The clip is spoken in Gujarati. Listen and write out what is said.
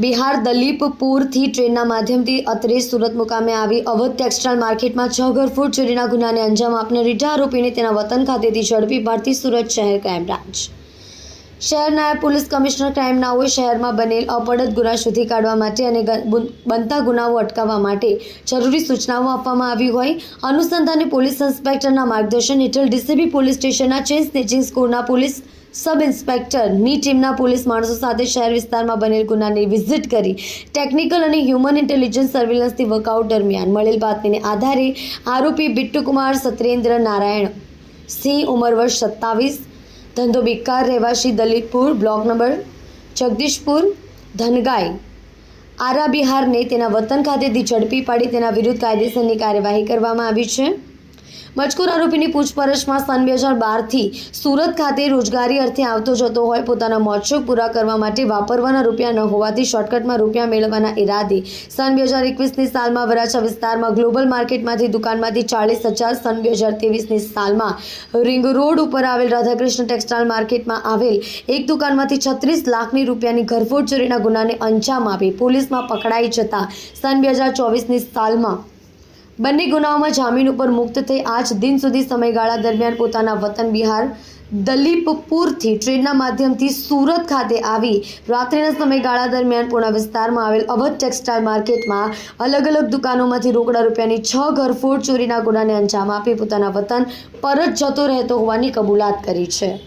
બિહાર દલીપપુરથી ટ્રેનના માધ્યમથી અત્રે સુરત મુકામે આવી અવધ ટેક્સટાઇલ માર્કેટમાં 6 ઘરફોડ ચોરીના ગુનાને અંજામ આપનાર રીઢા આરોપીને તેના વતન ખાતેથી ઝડપી પાડતી સુરત શહેર ક્રાઇમ બ્રાન્ચ. શહેર નાયબ પોલીસ કમિશનર ક્રાઇમ નાઓએ શહેરમાં બનેલ અપડત ગુના શોધી કાઢવા માટે અને બનતા ગુનાઓ અટકાવવા માટે જરૂરી સૂચનાઓ આપવામાં આવી હોય અનુસંધાને પોલીસ ઇન્સ્પેક્ટરના માર્ગદર્શન હેઠળ ડીસીબી પોલીસ સ્ટેશનના ચેઇન સ્નેચિંગ સ્કોરના પોલીસ સબ ઇન્સ્પેક્ટરની ટીમના પોલીસ માણસો સાથે શહેર વિસ્તારમાં બનેલ ગુનાની વિઝિટ કરી ટેકનિકલ અને હ્યુમન ઇન્ટેલિજન્સ સર્વેલન્સથી વર્કઆઉટ દરમિયાન મળેલ બાતમીને આધારે આરોપી બિટ્ટુકુમાર સત્યેન્દ્ર નારાયણ સિંહ ઉંમર વર્ષ 27 ધંધો બિકાર રહેવાસી દલીપપુર બ્લોક નંબર જગદીશપુર ધનગાઈ આરા બિહારને તેના વતન ખાતેથી ઝડપી પાડી તેના વિરુદ્ધ કાયદેસરની કાર્યવાહી કરવામાં આવી છે. મજકૂર આરોપીની પૂછપરછમાં સન 2012થી સુરત ખાતે રોજગારી અર્થે આવતો જતો હોય પોતાના મોજશોખ પૂરા કરવા માટે વાપરવાના રૂપિયા ન હોવાથી શોર્ટકટમાં રૂપિયા મેળવવાના ઈરાદે સન 2021ની સાલમાં વરાછા વિસ્તારમાં ગ્લોબલ માર્કેટમાંથી દુકાનમાંથી 40,000 સન 2023ની સાલમાં રિંગ રોડ ઉપર આવેલ રાધાકૃષ્ણ ટેક્સટાઇલ માર્કેટમાં આવેલ એક દુકાનમાંથી 36 લાખની રૂપિયાની ઘરફોડ ચોરીના ગુનાને અંજામ આપી પોલીસમાં પકડાઈ જતા સન 2024ની સાલમાં બંને ગુનાઓમાં જામીન ઉપર મુક્ત થઈ આજ દિન સુધી સમયગાળા દરમિયાન પોતાના વતન બિહાર દલીપપુરથી ટ્રેનના માધ્યમથી સુરત ખાતે આવી રાત્રિના સમયગાળા દરમિયાન પૂર્ણા વિસ્તારમાં આવેલ અવધ ટેક્સટાઇલ માર્કેટમાં અલગ અલગ દુકાનોમાંથી રોકડા રૂપિયાની 6 ઘરફોડ ચોરીના ગુનાને અંજામ આપી પોતાના વતન પરત જતો રહેતો હોવાની કબૂલાત કરી છે.